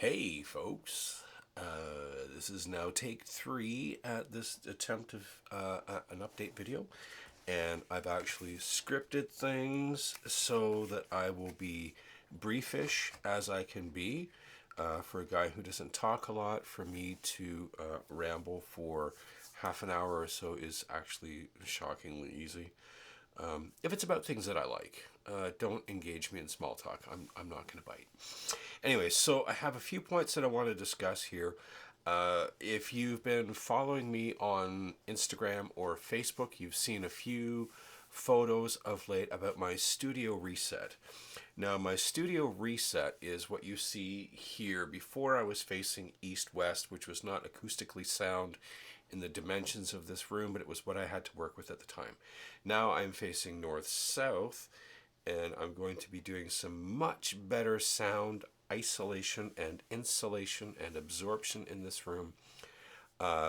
Hey, folks. This is now take 3 at this attempt of an update video, and I've actually scripted things so that I will be briefish as I can be. For a guy who doesn't talk a lot, for me to ramble for half an hour or so is actually shockingly easy. If it's about things that I like, don't engage me in small talk. I'm not going to bite. Anyway, so I have a few points that I want to discuss here. If you've been following me on Instagram or Facebook, you've seen a few photos of late about my studio reset. Now, my studio reset is what you see here. Before, I was facing east-west, which was not acoustically sound in the dimensions of this room, but it was what I had to work with at the time. Now I'm facing north-south, and I'm going to be doing some much better sound isolation and insulation and absorption in this room,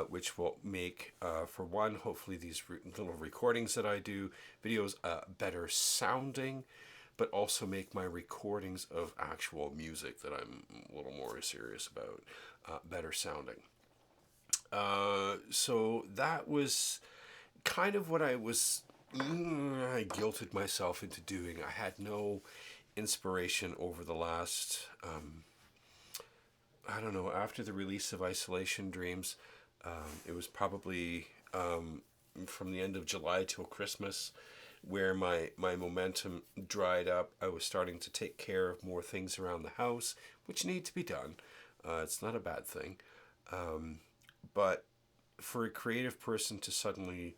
which will make, for one, hopefully these little recordings that I do, videos, better sounding, but also make my recordings of actual music that I'm a little more serious about better sounding. So that was kind of what I guilted myself into doing. I had no inspiration over the last, I don't know, after the release of Isolation Dreams. It was probably from the end of July till Christmas where my momentum dried up. I was starting to take care of more things around the house, which need to be done. It's not a bad thing. But for a creative person to suddenly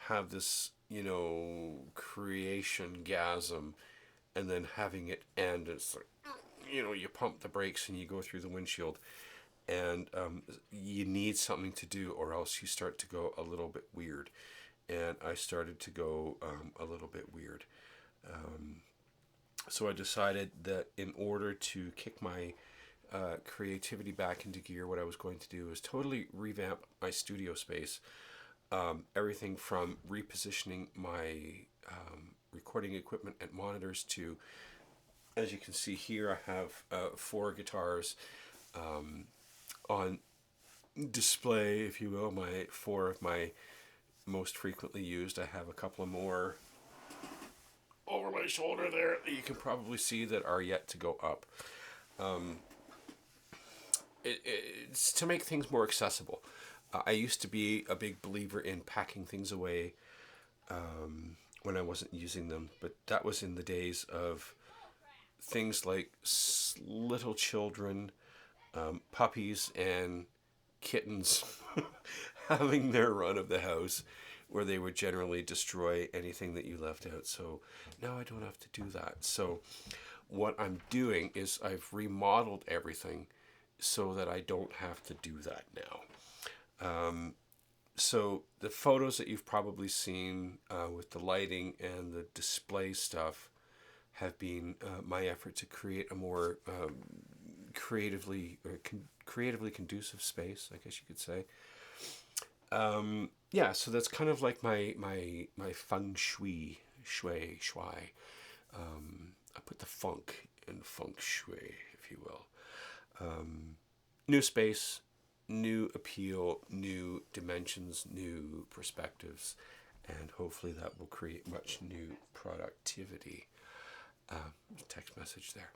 have this, creation gasm and then having it end, it's like, you pump the brakes and you go through the windshield, and you need something to do, or else you start to go a little bit weird. And I started to go a little bit weird. So I decided that in order to kick my creativity back into gear, what I was going to do is totally revamp my studio space. Everything from repositioning my recording equipment and monitors to, as you can see here, I have 4 guitars on display, if you will, my 4 of my most frequently used. I have a couple of more over my shoulder there that you can probably see that are yet to go up. It's to make things more accessible. I used to be a big believer in packing things away when I wasn't using them, but that was in the days of things like little children, puppies, and kittens having their run of the house, where they would generally destroy anything that you left out. So now I don't have to do that. So what I'm doing is I've remodeled everything so that I don't have to do that now. So the photos that you've probably seen with the lighting and the display stuff have been my effort to create a more creatively conducive space, I guess you could say. Yeah, so that's kind of like my feng shui. I put the funk in feng shui, if you will. New space, new appeal, new dimensions, new perspectives, and hopefully that will create much new productivity. Text message there.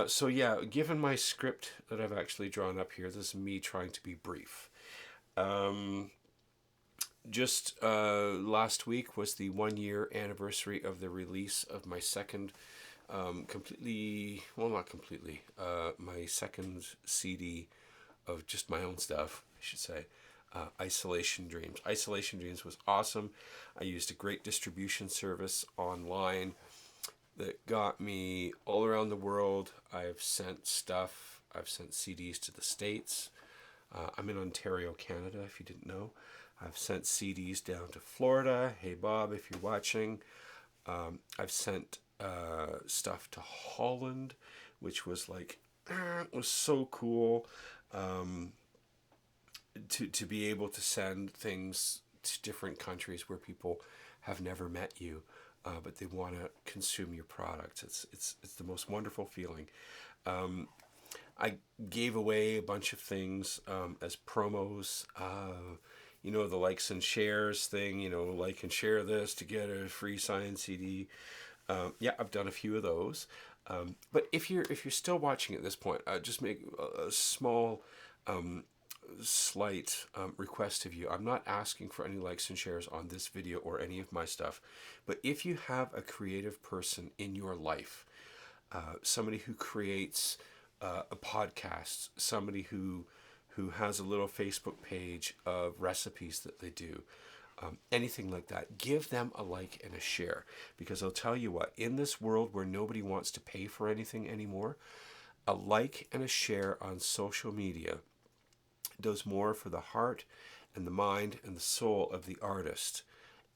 So yeah, given my script that I've actually drawn up here, this is me trying to be brief. Just last week was the 1 year anniversary of the release of my second my second CD of just my own stuff, I should say. Isolation Dreams. Isolation Dreams was awesome. I used a great distribution service online that got me all around the world. I've sent stuff. I've sent CDs to the States. I'm in Ontario, Canada, if you didn't know. I've sent CDs down to Florida. Hey, Bob, if you're watching. I've sent stuff to Holland, which was like, it was so cool to be able to send things to different countries where people have never met you, but they want to consume your products. It's the most wonderful feeling. I gave away a bunch of things as promos. The likes and shares thing. Like and share this to get a free signed CD. Yeah, I've done a few of those. But if you're still watching at this point, just make a small, slight request of you. I'm not asking for any likes and shares on this video or any of my stuff, but if you have a creative person in your life, somebody who creates a podcast, somebody who has a little Facebook page of recipes that they do, anything like that, give them a like and a share. Because I'll tell you what, in this world where nobody wants to pay for anything anymore, a like and a share on social media does more for the heart and the mind and the soul of the artist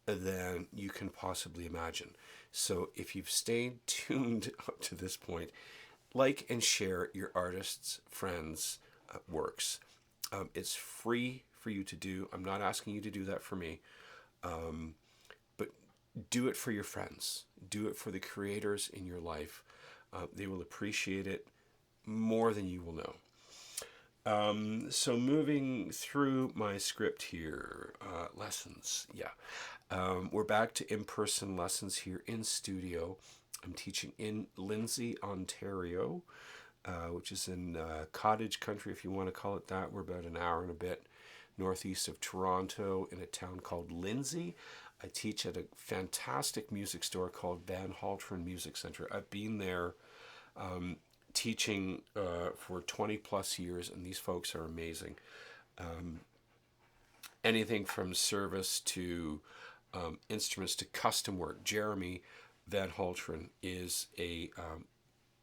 than you can possibly imagine. So if you've stayed tuned up to this point, like and share your artist's friends' works. It's free for you to do. I'm not asking you to do that for me. But do it for your friends. Do it for the creators in your life. They will appreciate it more than you will know. So moving through my script here, lessons. Yeah. We're back to in-person lessons here in studio. I'm teaching in Lindsay, Ontario, which is in cottage country, if you want to call it that. We're about an hour and a bit northeast of Toronto in a town called Lindsay. I teach at a fantastic music store called Van Halteren Music Center. I've been there teaching for 20 plus years, and these folks are amazing. Anything from service to instruments to custom work. Jeremy Van Halteren is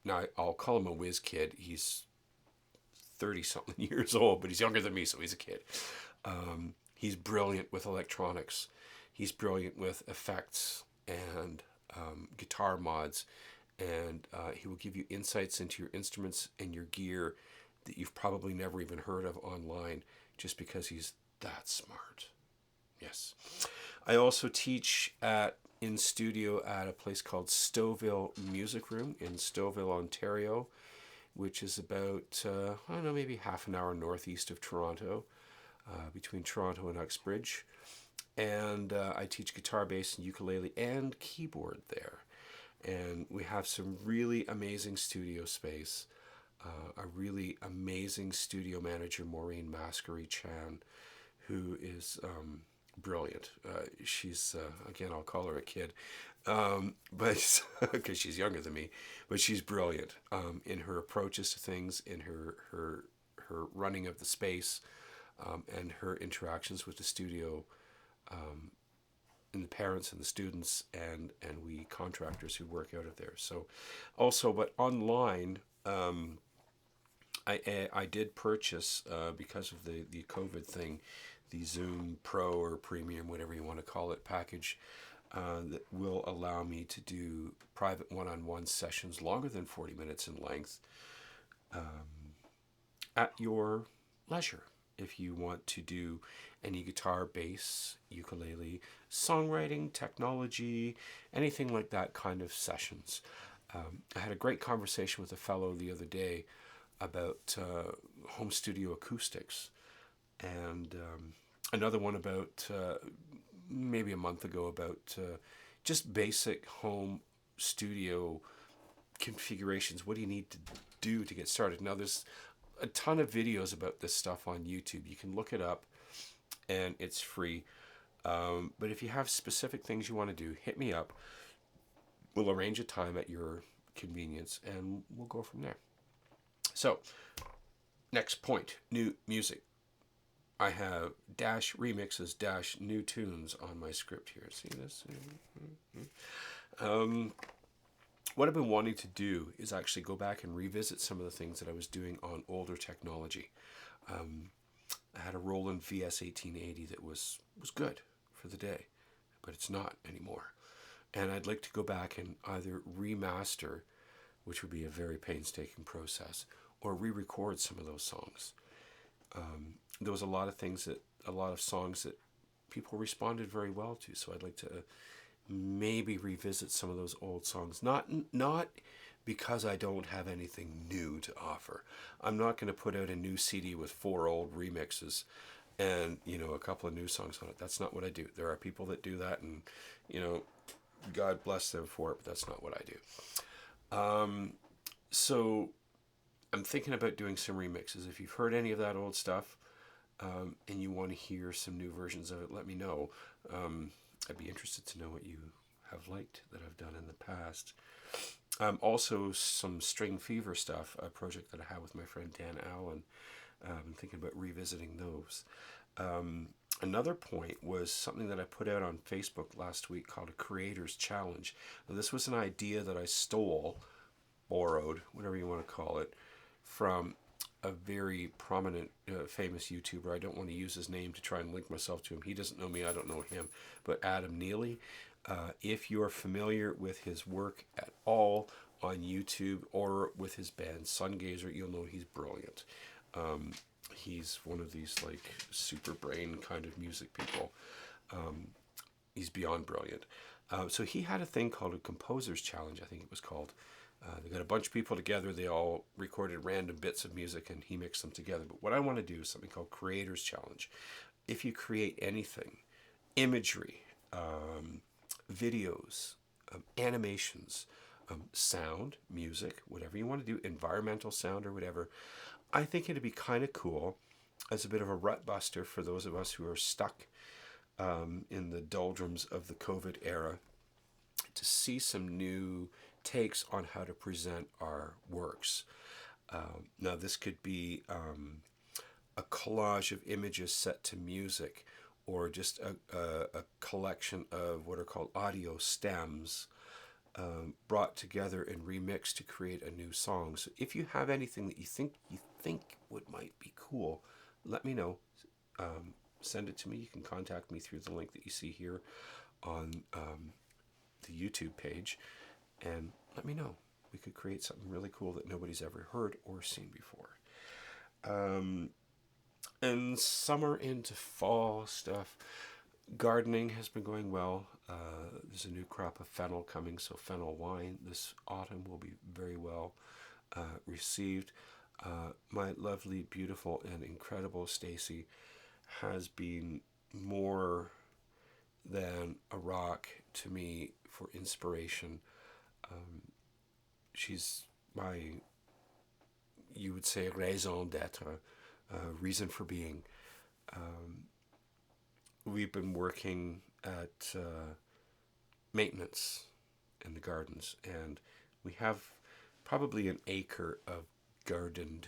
now I'll call him a whiz kid. He's 30 something years old, but he's younger than me, so he's a kid. He's brilliant with electronics. He's brilliant with effects and guitar mods, and he will give you insights into your instruments and your gear that you've probably never even heard of online, just because he's that smart. Yes. I also teach in studio at a place called Stouffville Music Room in Stouffville, Ontario, which is about, maybe half an hour northeast of Toronto, between Toronto and Uxbridge. And I teach guitar, bass, and ukulele and keyboard there. And we have some really amazing studio space. A really amazing studio manager, Maureen Mascary-Chan, who is brilliant. She's, again, I'll call her a kid, but because she's younger than me, but she's brilliant in her approaches to things, in her running of the space, and her interactions with the studio, and the parents and the students and we contractors who work out of there. So also, but online, I did purchase, because of the COVID thing, the Zoom Pro or Premium, whatever you want to call it, package that will allow me to do private one-on-one sessions longer than 40 minutes in length, at your leisure. If you want to do any guitar, bass, ukulele, songwriting, technology, anything like that kind of sessions. I had a great conversation with a fellow the other day about home studio acoustics, and another one about maybe a month ago about just basic home studio configurations. What do you need to do to get started? Now, there's a ton of videos about this stuff on YouTube. You can look it up, and it's free. But if you have specific things you want to do, hit me up. We'll arrange a time at your convenience, and we'll go from there. So, next point, new music. I have dash remixes dash new tunes on my script here. See this? What I've been wanting to do is actually go back and revisit some of the things that I was doing on older technology. I had a Roland VS 1880 that was good for the day, but it's not anymore. And I'd like to go back and either remaster, which would be a very painstaking process, or re-record some of those songs. There was a lot of songs that people responded very well to, so I'd like to maybe revisit some of those old songs. Not because I don't have anything new to offer. I'm not going to put out a new CD with 4 old remixes and, a couple of new songs on it. That's not what I do. There are people that do that, and, God bless them for it, but that's not what I do. So I'm thinking about doing some remixes. If you've heard any of that old stuff, and you want to hear some new versions of it, let me know. I'd be interested to know what you have liked that I've done in the past. Also, some String Fever stuff, a project that I have with my friend Dan Allen. I'm thinking about revisiting those. Another point was something that I put out on Facebook last week called a Creators Challenge. Now, this was an idea that I stole, borrowed, whatever you want to call it, from a very prominent, famous YouTuber. I don't want to use his name to try and link myself to him. He doesn't know me, I don't know him. But Adam Neely, if you're familiar with his work at all on YouTube or with his band Sungazer, you'll know he's brilliant. He's one of these like super brain kind of music people. He's beyond brilliant. So he had a thing called a Composers Challenge, I think it was called. They got a bunch of people together. They all recorded random bits of music and he mixed them together. But what I want to do is something called Creators Challenge. If you create anything, imagery, videos, animations, sound, music, whatever you want to do, environmental sound or whatever, I think it'd be kind of cool as a bit of a rut buster for those of us who are stuck in the doldrums of the COVID era to see some new takes on how to present our works. Now, this could be a collage of images set to music, or just a collection of what are called audio stems brought together and remixed to create a new song. So if you have anything that you think might be cool, let me know. Send it to me. You can contact me through the link that you see here on the YouTube page, and let me know. We could create something really cool that nobody's ever heard or seen before. And summer into fall stuff. Gardening has been going well. There's a new crop of fennel coming, so fennel wine this autumn will be very well received. My lovely, beautiful, and incredible Stacy has been more than a rock to me for inspiration. She's my, you would say, raison d'etre, reason for being. We've been working at maintenance in the gardens, and we have probably an acre of gardened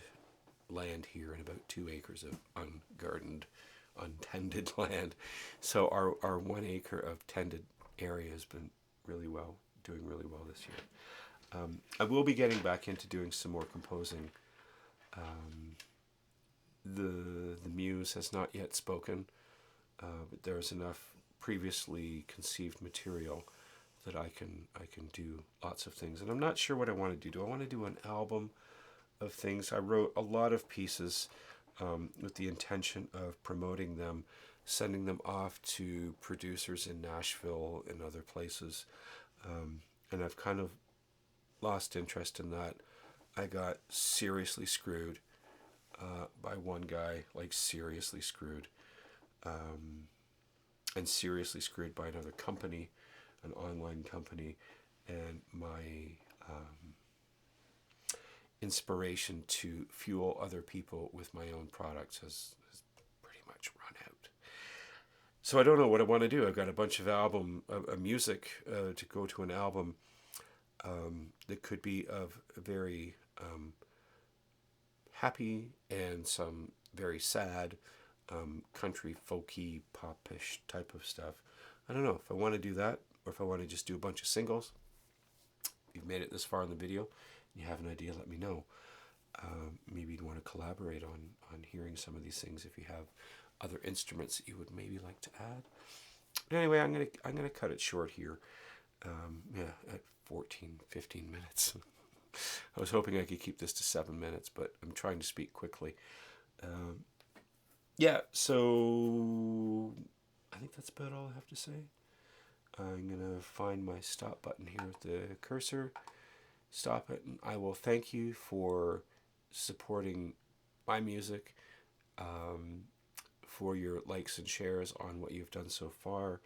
land here and about 2 acres of ungardened, untended land. So our 1 acre of tended area has been doing really well this year. I will be getting back into doing some more composing. The muse has not yet spoken, but there's enough previously conceived material that I can do lots of things. And I'm not sure what I want to do. Do I want to do an album of things? I wrote a lot of pieces with the intention of promoting them, sending them off to producers in Nashville and other places. And I've kind of lost interest in that. I got seriously screwed by one guy, like seriously screwed. And seriously screwed by another company, an online company, and my inspiration to fuel other people with my own products has pretty much run out. So I don't know what I want to do. I've got a bunch of music to go to an album that could be of very happy and some very sad, country, folky, popish type of stuff. I don't know if I want to do that or if I want to just do a bunch of singles. If you've made it this far in the video and you have an idea, let me know. Maybe you'd want to collaborate on hearing some of these things if you have other instruments that you would maybe like to add. But anyway, I'm gonna cut it short here. At 15 minutes. I was hoping I could keep this to 7 minutes, but I'm trying to speak quickly. So I think that's about all I have to say. I'm going to find my stop button here with the cursor, stop it. And I will thank you for supporting my music, um, for your likes and shares on what you've done so far,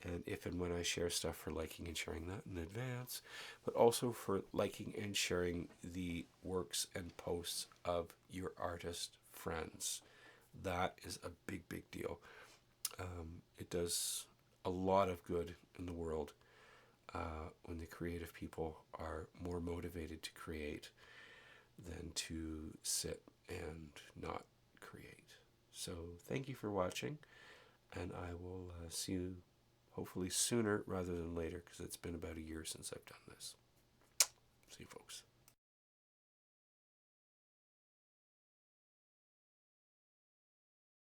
and if and when I share stuff, for liking and sharing that in advance, but also for liking and sharing the works and posts of your artist friends. That is a big, big deal. It does a lot of good in the world when the creative people are more motivated to create than to sit and not create. So thank you for watching, and I will see you hopefully sooner rather than later, because it's been about a year since I've done this. See you, folks.